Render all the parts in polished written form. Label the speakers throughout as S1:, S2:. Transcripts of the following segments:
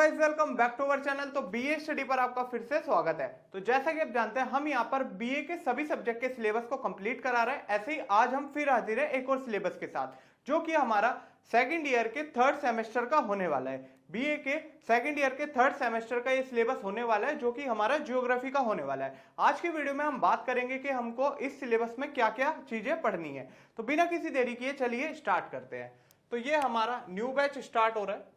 S1: Guys, welcome back to our channel. तो BA study पर आपका फिर से स्वागत है। तो जैसा कि आप जानते हैं, हम यहाँ पर बीए के सभी सब्जेक्ट के सिलेबस को कंप्लीट करा रहे हैं। ऐसे ही आज हम फिर हाजिर हैं एक और सिलेबस के साथ, जो कि हमारा सेकंड ईयर के थर्ड सेमेस्टर का होने वाला है। बीए के सेकंड ईयर के थर्ड सेमेस्टर का ये सिलेबस होने वाला है, जो कि हमारा ज्योग्राफी का होने वाला है। आज की वीडियो में हम बात करेंगे कि हमको इस सिलेबस में क्या क्या चीजें पढ़नी है। तो बिना किसी देरी किए चलिए स्टार्ट करते हैं। तो ये हमारा न्यू बैच स्टार्ट हो रहा है,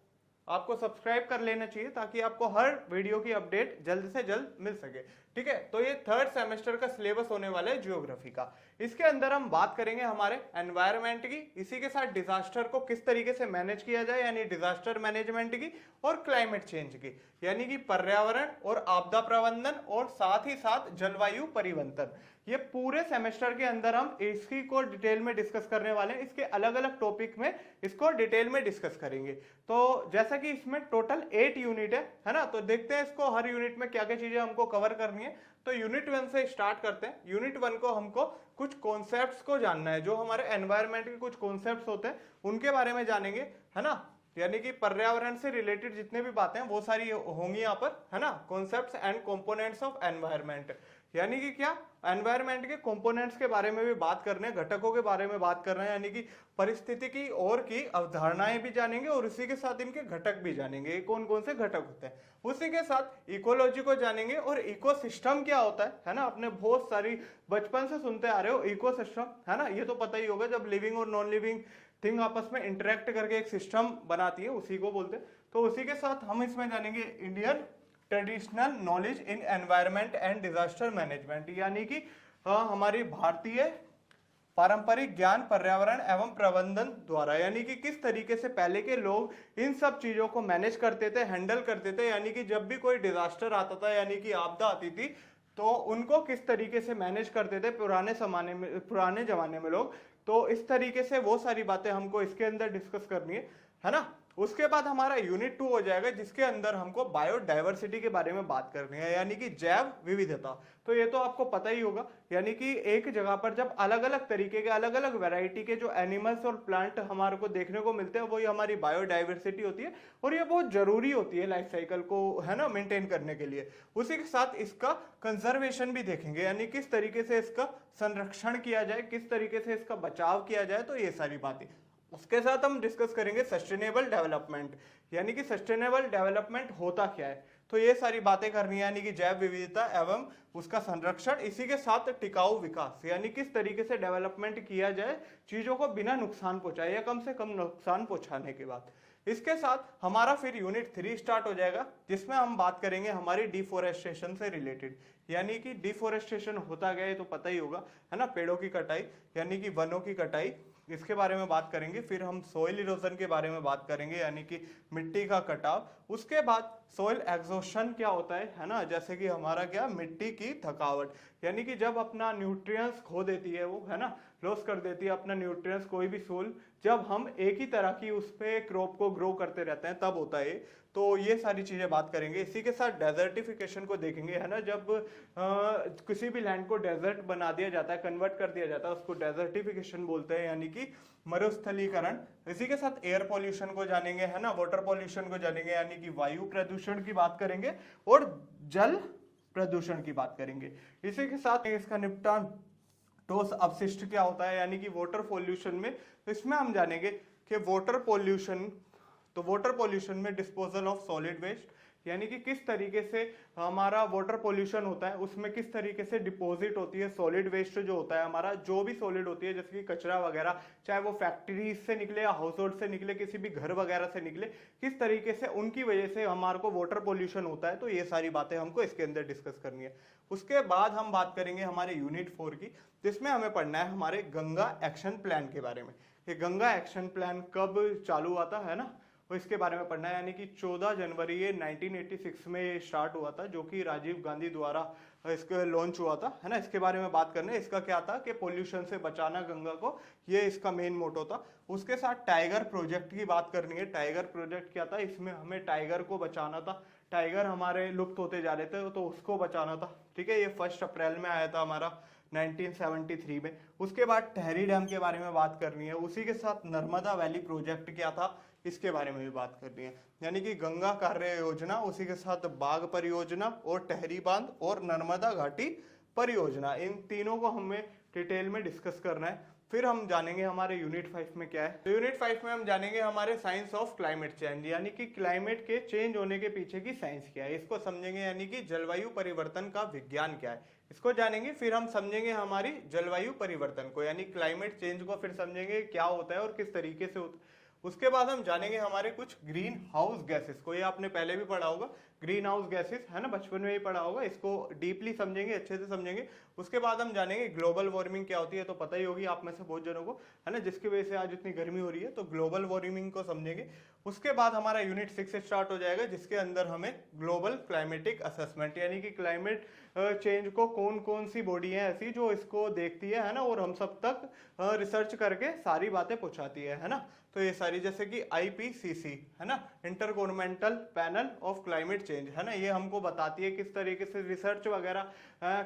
S1: आपको सब्सक्राइब कर लेना चाहिए ताकि आपको हर वीडियो की अपडेट जल्द से जल्द मिल सके। ठीक है, तो ये थर्ड सेमेस्टर का सिलेबस होने वाला है ज्योग्राफी का। इसके अंदर हम बात करेंगे हमारे एनवायरनमेंट की, इसी के साथ डिजास्टर को किस तरीके से मैनेज किया जाए यानी डिजास्टर मैनेजमेंट की, और क्लाइमेट चेंज की यानी कि पर्यावरण और आपदा प्रबंधन, और साथ ही साथ जलवायु परिवर्तन। ये पूरे सेमेस्टर के अंदर हम इसी को डिटेल में डिस्कस करने वाले हैं। इसके अलग अलग टॉपिक में इसको डिटेल में डिस्कस करेंगे। तो जैसा कि इसमें टोटल 8 यूनिट है ना, तो देखते हैं इसको हर यूनिट में क्या क्या चीजें हमको कवर करनी है। तो यूनिट 1 से स्टार्ट करते हैं। यूनिट 1 को हमको कुछ कॉन्सेप्ट्स को जानना है, जो हमारे एनवायरनमेंट के कुछ कॉन्सेप्ट्स होते हैं उनके बारे में जानेंगे, है ना। यानी कि पर्यावरण से रिलेटेड जितने भी बातें हैं वो सारी होंगी यहाँ पर, है ना। Concepts and components of environment, यानी कि क्या, एनवायरनमेंट के कंपोनेंट्स के बारे में भी बात कर रहे हैं, घटकों के बारे में बात कर रहे हैं, यानी कि परिस्थितिकी और की अवधारणाएं भी जानेंगे और उसी के साथ इनके घटक भी जानेंगे, कौन कौन से घटक होते हैं। उसी के साथ इकोलॉजी को जानेंगे और इकोसिस्टम क्या होता है ना। अपने बहुत सारी बचपन से सुनते आ रहे हो इकोसिस्टम, है ना, ये तो पता ही होगा। जब लिविंग और नॉन लिविंग थिंग आपस में इंटरेक्ट करके एक सिस्टम बनाती है, उसी को बोलते हैं। तो उसी के साथ हम इसमें जानेंगे Indian traditional knowledge in environment and disaster management, यानी कि हमारी भारतीय पारंपरिक ज्ञान पर्यावरण एवं प्रबंधन द्वारा, यानी कि किस तरीके से पहले के लोग इन सब चीजों को मैनेज करते थे, हैंडल करते थे। यानी कि जब भी कोई डिजास्टर आता था यानी कि आपदा आती थी, तो उनको किस तरीके से मैनेज करते थे पुराने जमाने में लोग। तो इस तरीके से वो सारी बातें हमको इसके अंदर डिस्कस करनी है ना। उसके बाद हमारा यूनिट 2 हो जाएगा, जिसके अंदर हमको बायोडाइवर्सिटी के बारे में बात करनी है, यानी कि जैव विविधता। तो ये तो आपको पता ही होगा, यानी कि एक जगह पर जब अलग अलग तरीके के अलग अलग वैरायटी के जो एनिमल्स और प्लांट हमारे को देखने को मिलते हैं, वही हमारी बायोडाइवर्सिटी होती है। और ये बहुत जरूरी होती है लाइफ साइकिल को, है ना, मेंटेन करने के लिए। उसी के साथ इसका कंजर्वेशन भी देखेंगे, यानी किस तरीके से इसका संरक्षण किया जाए, किस तरीके से इसका बचाव किया जाए। तो ये सारी बातें उसके साथ हम डिस्कस करेंगे। सस्टेनेबल डेवलपमेंट, यानी कि सस्टेनेबल डेवलपमेंट होता क्या है, तो ये सारी बातें करनी है, यानी कि जैव विविधता एवं उसका संरक्षण। इसी के साथ टिकाऊ विकास, यानी किस तरीके से डेवलपमेंट किया जाए चीजों को बिना नुकसान पहुंचाए या कम से कम नुकसान पहुंचाने के बाद। इसके साथ हमारा फिर यूनिट 3 स्टार्ट हो जाएगा, जिसमें हम बात करेंगे हमारी डिफोरेस्टेशन से रिलेटेड। यानी कि डिफोरेस्टेशन होता गया, ये तो पता ही होगा, है ना, पेड़ों की कटाई यानी कि वनों की कटाई, इसके बारे में बात करेंगे। फिर हम सोइल इरोजन के बारे में बात करेंगे, यानी कि मिट्टी का कटाव। उसके बाद सोइल एग्जॉशन क्या होता है ना, जैसे कि हमारा क्या, मिट्टी की थकावट, यानी कि जब अपना न्यूट्रिएंट्स खो देती है वो, है ना, लॉस कर देती है अपना न्यूट्रिएंट्स कोई भी सोइल, जब हम एक ही तरह की उस पे क्रॉप को ग्रो करते रहते हैं तब होता है। तो ये सारी चीजें बात करेंगे। इसी के साथ डेजर्टिफिकेशन को देखेंगे, है ना, जब किसी भी लैंड को डेजर्ट बना दिया जाता है, कन्वर्ट कर दिया जाता है, उसको डेजर्टिफिकेशन बोलते हैं, यानी कि मरुस्थलीकरण। इसी के साथ एयर पॉल्यूशन को जानेंगे, है ना, वाटर पॉल्यूशन को जानेंगे, यानी कि वायु प्रदूषण की बात करेंगे, और जल प्रदूषण की बात करेंगे। इसी के साथ इसका निपटान ठोस अपशिष्ट क्या होता है, यानी कि वाटर पॉल्यूशन में, इसमें हम जानेंगे कि वाटर पॉल्यूशन, तो वाटर पॉल्यूशन में डिस्पोजल ऑफ सॉलिड वेस्ट, यानी कि किस तरीके से हमारा वाटर पॉल्यूशन होता है, उसमें किस तरीके से डिपॉजिट होती है सॉलिड वेस्ट जो होता है हमारा, जो भी सॉलिड होती है जैसे कि कचरा वगैरह, चाहे वो फैक्ट्री से निकले या हाउस होल्ड से निकले, किसी भी घर वगैरह से निकले, किस तरीके से उनकी वजह से हमारे को वाटर पॉल्यूशन होता है। तो ये सारी बातें हमको इसके अंदर डिस्कस करनी है। उसके बाद हम बात करेंगे हमारे यूनिट 4 की, जिसमें हमें पढ़ना है हमारे गंगा एक्शन प्लान के बारे में। कि गंगा एक्शन प्लान कब चालू हुआ था, है ना, तो इसके बारे में पढ़ना है। यानी कि 14 जनवरी ये 1986 में स्टार्ट हुआ था, जो कि राजीव गांधी द्वारा इसके लॉन्च हुआ था, है ना। इसके बारे में बात करने, इसका क्या था कि पोल्यूशन से बचाना गंगा को, ये इसका मेन मोटो था। उसके साथ टाइगर प्रोजेक्ट की बात करनी है। टाइगर प्रोजेक्ट क्या था, इसमें हमें टाइगर को बचाना था। टाइगर हमारे लुप्त होते जा रहे थे, तो उसको बचाना था। ठीक है, ये 1 अप्रैल में आया था हमारा 1973 में। उसके बाद टहरी डैम के बारे में बात करनी है। उसी के साथ नर्मदा वैली प्रोजेक्ट क्या था, इसके बारे में भी बात करनी है। यानी कि गंगा कार्य योजना, उसी के साथ बाघ परियोजना और टहरी बांध और नर्मदा घाटी परियोजना, इन तीनों को हमें डिटेल में डिस्कस करना है। फिर हम जानेंगे हमारे यूनिट 5 में क्या है। तो यूनिट 5 में हम जानेंगे हमारे साइंस ऑफ क्लाइमेट चेंज, यानी कि क्लाइमेट के चेंज होने के पीछे की साइंस क्या है, इसको समझेंगे। यानी कि जलवायु परिवर्तन का विज्ञान क्या है, इसको जानेंगे। फिर हम समझेंगे हमारी जलवायु परिवर्तन को, यानी क्लाइमेट चेंज को फिर समझेंगे क्या होता है और किस तरीके से होता है। उसके बाद हम जानेंगे हमारे कुछ ग्रीन हाउस गैसेस को, ये आपने पहले भी पढ़ा होगा, ग्रीन हाउस गैसेस है ना, बचपन में ही पढ़ा होगा, इसको डीपली समझेंगे, अच्छे से समझेंगे। उसके बाद हम जानेंगे ग्लोबल वार्मिंग क्या होती है, तो पता ही होगी आप में से बहुत जनों को, है ना, जिसकी वजह से आज इतनी गर्मी हो रही है, तो ग्लोबल वार्मिंग को समझेंगे। उसके बाद हमारा यूनिट 6 स्टार्ट हो जाएगा, जिसके अंदर हमें ग्लोबल क्लाइमेटिक असेसमेंट, यानी कि क्लाइमेट चेंज को कौन कौन सी बॉडी है ऐसी जो इसको देखती है ना, और हम सब तक रिसर्च करके सारी बातें पहुंचाती है ना। तो ये सारी, जैसे कि IPCC है ना, inter governmental panel of climate change है ना, ये हमको बताती है किस तरीके से रिसर्च वगैरह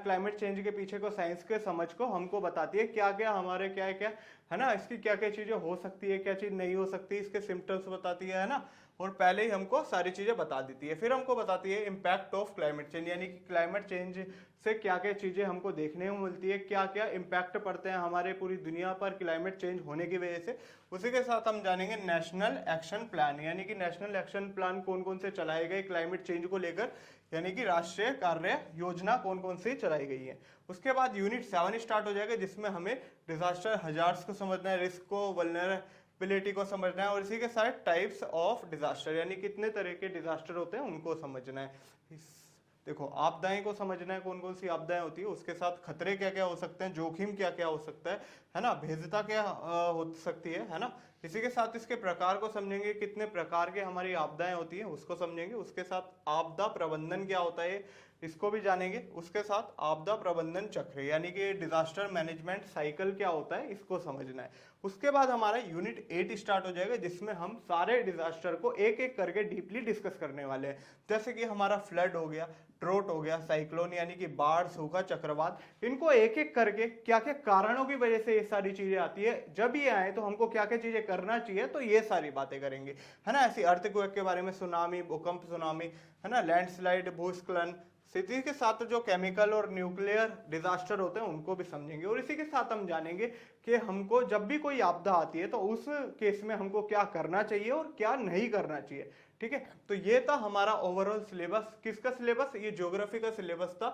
S1: क्लाइमेट चेंज के पीछे को, साइंस के समझ को हमको बताती है, क्या क्या हमारे क्या क्या है ना, इसकी क्या क्या चीजें हो सकती है, क्या चीज नहीं हो सकती, इसके सिम्टम्स बताती है ना, और पहले ही हमको सारी चीजें बता देती है। फिर हमको बताती है इम्पैक्ट ऑफ क्लाइमेट चेंज, यानी कि क्लाइमेट चेंज से क्या क्या चीजें हमको देखने को मिलती है, क्या क्या इम्पैक्ट पड़ते हैं हमारे पूरी दुनिया पर क्लाइमेट चेंज होने की वजह से। उसी के साथ हम जानेंगे नेशनल एक्शन प्लान, यानी कि नेशनल एक्शन प्लान कौन कौन से चलाए गए क्लाइमेट चेंज को लेकर, यानी कि राष्ट्रीय कार्य योजना कौन कौन सी चलाई गई है। उसके बाद यूनिट 7 स्टार्ट हो जाएगा, जिसमें हमें डिजास्टर हजार्ड्स को समझना है, रिस्क को, वल्नरेबिलिटी को समझना है, और इसी के साथ टाइप्स ऑफ डिजास्टर, यानी कितने तरह के डिजास्टर होते हैं उनको समझना है। देखो, आपदाएं को समझना है, कौन कौन सी आपदाएं होती है, उसके साथ खतरे क्या क्या हो सकते हैं, जोखिम क्या क्या हो सकता है ना, भेद्यता क्या हो सकती है ना। इसी के साथ इसके प्रकार को समझेंगे, कितने प्रकार के हमारी आपदाएं होती हैं उसको समझेंगे। उसके साथ आपदा प्रबंधन क्या होता है इसको भी जानेंगे। उसके साथ आपदा प्रबंधन चक्र, यानी कि डिजास्टर मैनेजमेंट साइकिल क्या होता है, इसको समझना है। उसके बाद हमारा यूनिट 8 स्टार्ट हो जाएगा, जिसमें हम सारे डिजास्टर को एक एक करके डीपली डिस्कस करने वाले हैं। जैसे कि हमारा फ्लड हो गया, ड्रोट हो गया, साइक्लोन यानी कि बाढ़, सूखा, चक्रवात, इनको एक एक करके क्या क्या कारणों की वजह से ये सारी चीजें आती है, जब ये आए तो हमको क्या क्या चीजें करना चाहिए, तो ये सारी बातें करेंगे, है ना। ऐसी अर्थक्वेक के बारे में, सुनामी, भूकंप, सुनामी, है ना, लैंडस्लाइड, भूस्खलन, इसी के साथ जो केमिकल और न्यूक्लियर डिजास्टर होते हैं उनको भी समझेंगे। और इसी के साथ हम जानेंगे कि हमको जब भी कोई आपदा आती है तो उस केस में हमको क्या करना चाहिए और क्या नहीं करना चाहिए। ठीक है, तो ये था हमारा ओवरऑल सिलेबस। किसका सिलेबस? ये ज्योग्राफी का सिलेबस था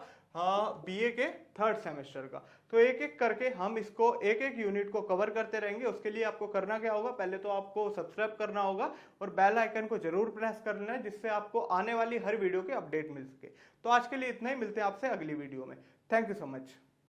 S1: BA के 3rd सेमेस्टर का। तो एक एक करके हम इसको एक एक यूनिट को कवर करते रहेंगे। उसके लिए आपको करना क्या होगा, पहले तो आपको सब्सक्राइब करना होगा और बेल आइकन को जरूर प्रेस कर लेना है, जिससे आपको आने वाली हर वीडियो के अपडेट मिल सके। तो आज के लिए इतना ही, मिलते हैं आपसे अगली वीडियो में। Thank you so much.